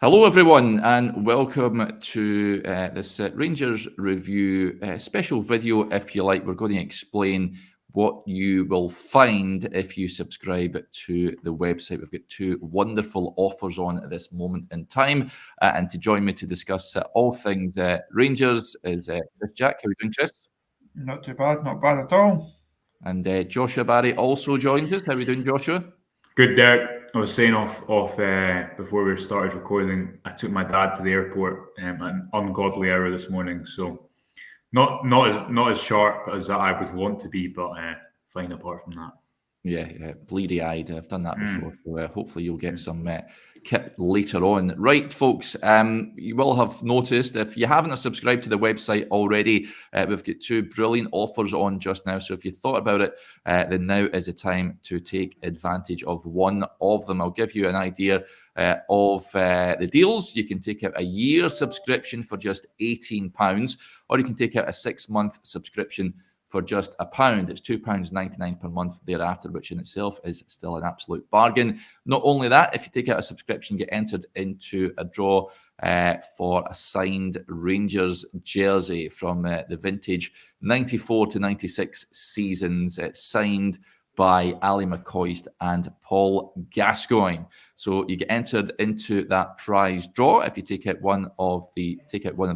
Hello, everyone, and welcome to this Rangers review special video. If you like, we're going to explain what you will find if you subscribe to the website. We've got two wonderful offers on at this moment in time. And to join me to discuss all things Rangers is Chris Jack. How are you doing, Chris? Not bad at all. And Joshua Barry also joins us. How are you doing, Joshua? Good, Derek. I was saying off before we started recording. I took my dad to the airport an ungodly hour this morning, so not as sharp as I would want to be, but fine apart from that. Yeah, bleary-eyed. I've done that before. So hopefully you'll get some kit later on. Right, folks, you will have noticed, if you haven't subscribed to the website already, we've got two brilliant offers on just now. So if you thought about it, then now is the time to take advantage of one of them. I'll give you an idea of the deals. You can take out a year subscription for just £18, or you can take out a 6-month subscription for just £1. It's £2.99 per month thereafter, which in itself is still an absolute bargain. Not only that, if you take out a subscription, you get entered into a draw for a signed Rangers jersey from the vintage 94 to 96 seasons. It's signed by Ali McCoist and Paul Gascoigne. So you get entered into that prize draw if you take out one of the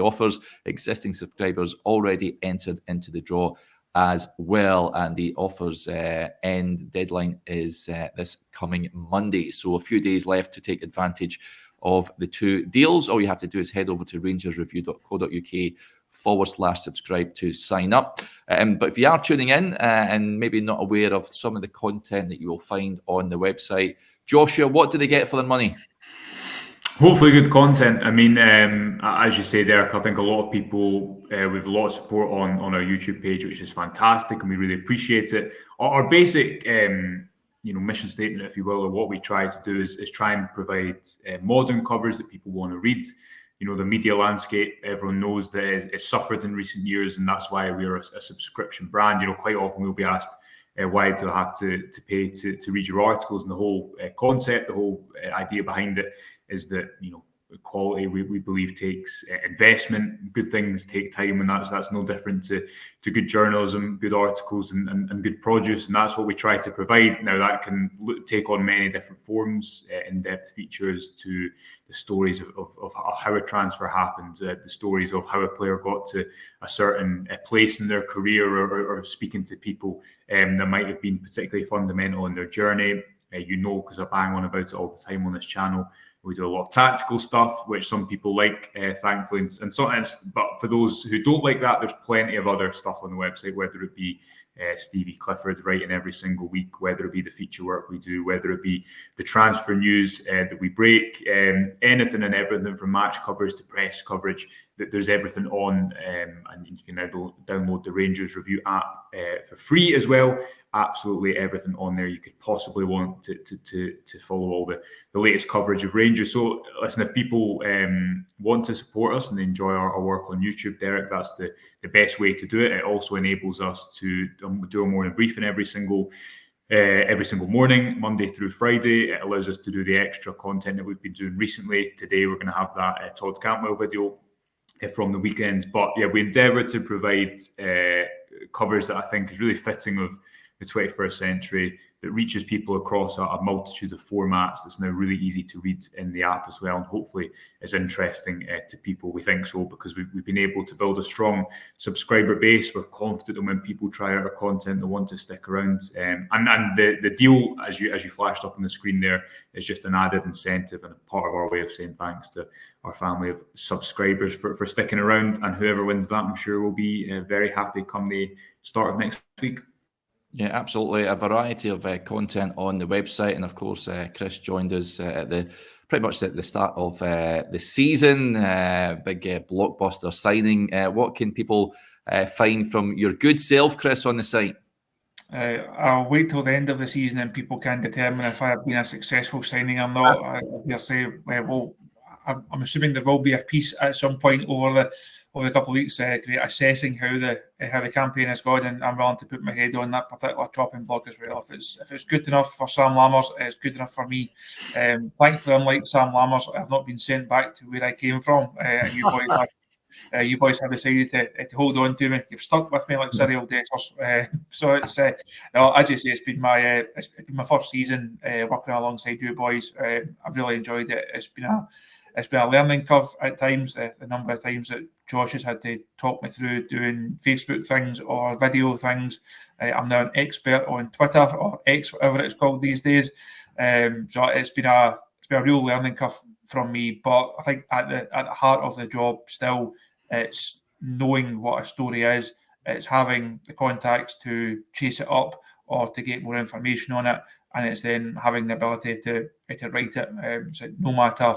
offers. Existing subscribers already entered into the draw as well, and the offers end deadline is this coming Monday. So a few days left to take advantage of the two deals. All you have to do is head over to rangersreview.co.uk/subscribe to sign up. But if you are tuning in and maybe not aware of some of the content that you will find on the website, Joshua, what do they get for their money? Hopefully good content. I mean, as you say, Derek, I think a lot of people, we have a lot of support on our YouTube page, which is fantastic, and we really appreciate it. Our basic mission statement, if you will, or what we try to do is try and provide modern covers that people want to read. You know, the media landscape, everyone knows that it's suffered in recent years, and that's why we're a subscription brand. You know, quite often we'll be asked, why do I have to pay to read your articles? And the whole concept, the whole idea behind it is that, you know, quality we believe takes investment. Good things take time, and that's no different to good journalism, good articles, and good produce, and that's what we try to provide. Now that can take on many different forms, in-depth features to the stories of how a transfer happened, the stories of how a player got to a certain place in their career, or speaking to people that might have been particularly fundamental in their journey. Because I bang on about it all the time on this channel. We do a lot of tactical stuff, which some people like, thankfully. And sometimes, but for those who don't like that, there's plenty of other stuff on the website, whether it be Stevie Clifford writing every single week, whether it be the feature work we do, whether it be the transfer news that we break, anything and everything from match covers to press coverage. There's everything on, and you can now download the Rangers Review app for free as well. Absolutely everything on there you could possibly want to follow all the latest coverage of Rangers. So listen, if people want to support us and enjoy our work on YouTube, Derek, that's the best way to do it. It also enables us to do a morning briefing every single morning, Monday through Friday. It allows us to do the extra content that we've been doing recently. Today we're going to have that Todd Campbell video from the weekends. But yeah, we endeavour to provide covers that I think is really fitting of the 21st century, that reaches people across a multitude of formats. That's now really easy to read in the app as well, and hopefully is interesting to people. We think so, because we've been able to build a strong subscriber base. We're confident that when people try out our content, they want to stick around. And the deal, as you flashed up on the screen there, is just an added incentive and a part of our way of saying thanks to our family of subscribers for sticking around. And whoever wins that, I'm sure will be very happy come the start of next week. Yeah, absolutely. A variety of content on the website. And of course, Chris joined us pretty much at the start of the season. Big blockbuster signing. What can people find from your good self, Chris, on the site? I'll wait till the end of the season and people can determine if I have been a successful signing or not. I'm assuming there will be a piece at some point over over the couple of weeks, assessing how the campaign has gone, and I'm willing to put my head on that particular chopping block as well. If it's good enough for Sam Lammers, it's good enough for me. Thankfully, unlike Sam Lammers, I've not been sent back to where I came from, and you boys have decided to hold on to me. You've stuck with me like serial debtors. So it's as you say, it's been my first season working alongside you boys. I've really enjoyed it. It's been a learning curve at times. The number of times that Josh has had to talk me through doing Facebook things or video things. I'm now an expert on Twitter, or X, whatever it's called these days. So it's been a real learning curve from me. But I think at the heart of the job still, it's knowing what a story is. It's having the contacts to chase it up or to get more information on it, and it's then having the ability to write it. So no matter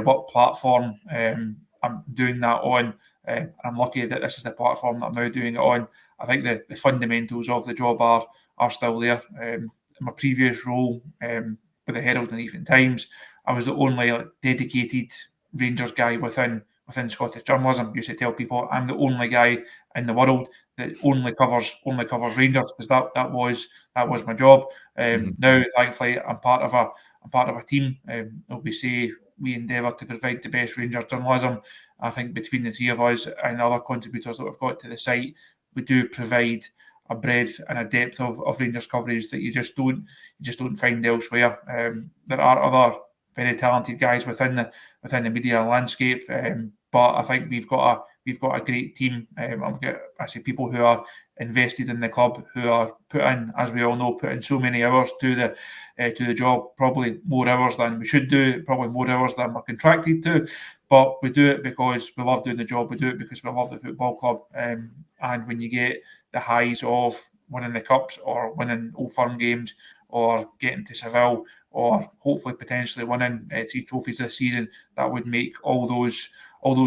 what platform I'm doing that on, I'm lucky that this is the platform that I'm now doing it on. I think the fundamentals of the job are still there. In my previous role with the Herald and Evening Times, I was the only dedicated Rangers guy within Scottish journalism. I used to tell people I'm the only guy in the world that only covers Rangers, because that was my job. Now, thankfully, I'm part of a team. We endeavour to provide the best Rangers journalism. I think between the three of us and other contributors that we've got to the site, we do provide a breadth and a depth of Rangers coverage that you just don't find elsewhere. There are other very talented guys within the media landscape, but I think we've got a great team. I've got people who are invested in the club, who are as we all know, put in so many hours to the job, probably more hours than we should do, probably more hours than we're contracted to, but we do it because we love doing the job. We do it because we love the football club, and when you get the highs of winning the cups or winning Old Firm games or getting to Seville or hopefully potentially winning 3 trophies this season, that would make all those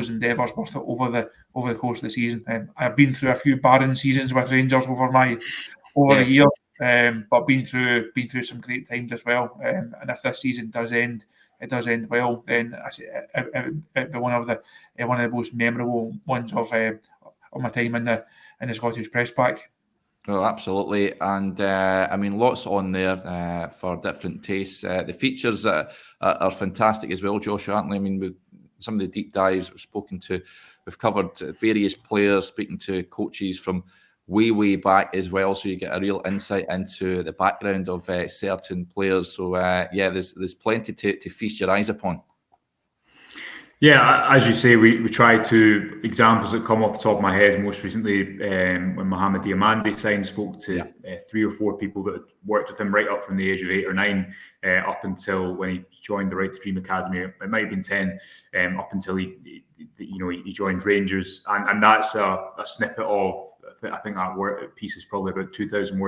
endeavours worth it over the course of the season. I've been through a few barren seasons with Rangers over the years, but been through some great times as well. And if this season does end well, then it'd be one of the most memorable ones of my time in the Scottish press pack. Oh, absolutely. And I mean, lots on there for different tastes. The features are fantastic as well, Josh, aren't they? I mean, with some of the deep dives we've covered various players, speaking to coaches from way back as well. So you get a real insight into the background of certain players. So there's plenty to feast your eyes upon. Yeah, as you say, we try to, examples that come off the top of my head, most recently when Mohamed Diamande signed, spoke to 3 or 4 people that had worked with him right up from the age of 8 or 9 up until when he joined the Right to Dream Academy. It might have been 10 up until he joined Rangers, and that's a snippet of, I think that piece is probably about 2,000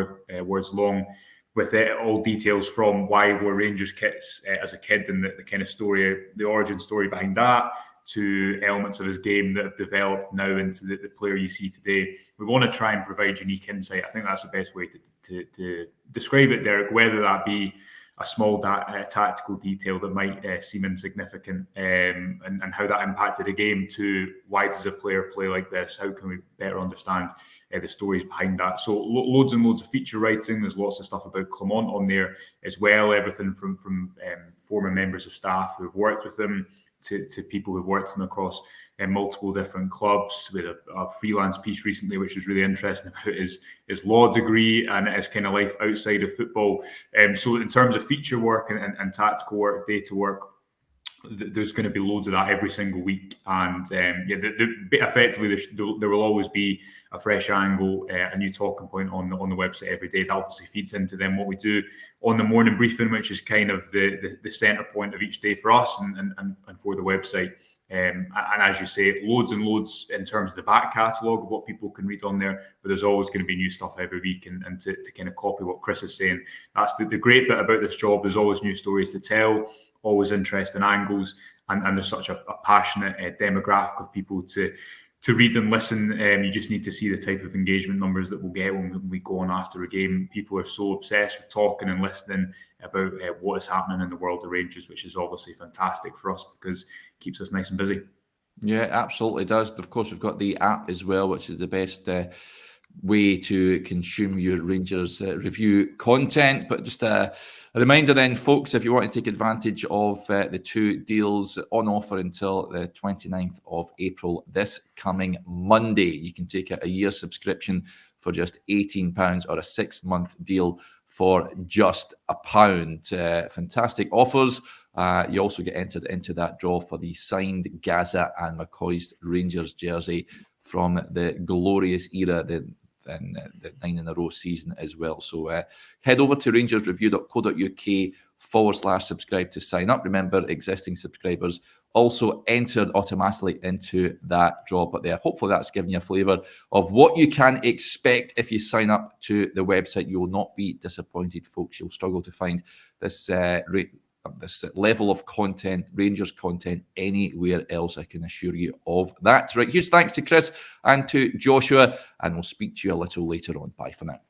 words long, with all details from why he wore Rangers kits as a kid, and the kind of story, the origin story behind that, to elements of his game that have developed now into the player you see today. We want to try and provide unique insight. I think that's the best way to describe it, Derek, whether that be a small tactical detail that might seem insignificant, and how that impacted a game, to why does a player play like this? How can we better understand the stories behind that? So loads and loads of feature writing. There's lots of stuff about Clement on there as well. Everything from former members of staff who have worked with him to people who've worked with him across multiple different clubs. We had a freelance piece recently, which was really interesting, about his law degree and his kind of life outside of football. So in terms of feature work and tactical work, data work, there's going to be loads of that every single week. And effectively, there will always be a fresh angle, a new talking point on the website every day. That obviously feeds into then what we do on the morning briefing, which is kind of the centre point of each day for us and for the website. And as you say, loads and loads in terms of the back catalogue of what people can read on there, but there's always going to be new stuff every week. And to kind of copy what Chris is saying, that's the great bit about this job. There's always new stories to tell, always interesting angles, and there's such a passionate demographic of people to read and listen. You just need to see the type of engagement numbers that we'll get when we go on after a game. People are so obsessed with talking and listening about what is happening in the world of Rangers, which is obviously fantastic for us because it keeps us nice and busy. Yeah, absolutely does. Of course, we've got the app as well, which is the best way to consume your Rangers review content. But just a reminder then, folks, if you want to take advantage of the 2 deals on offer until the 29th of April, this coming Monday, you can take a year subscription for just £18 or a 6-month deal for just £1. Fantastic offers. You also get entered into that draw for the signed Gazza and McCoist Rangers jersey from the glorious era, the 9-in-a-row season as well. So head over to rangersreview.co.uk/subscribe to sign up. Remember, existing subscribers also entered automatically into that draw. But hopefully that's given you a flavour of what you can expect if you sign up to the website. You will not be disappointed, folks. You'll struggle to find this level of content, Rangers content, anywhere else, I can assure you of that. Right, huge thanks to Chris and to Joshua, and we'll speak to you a little later on. Bye for now.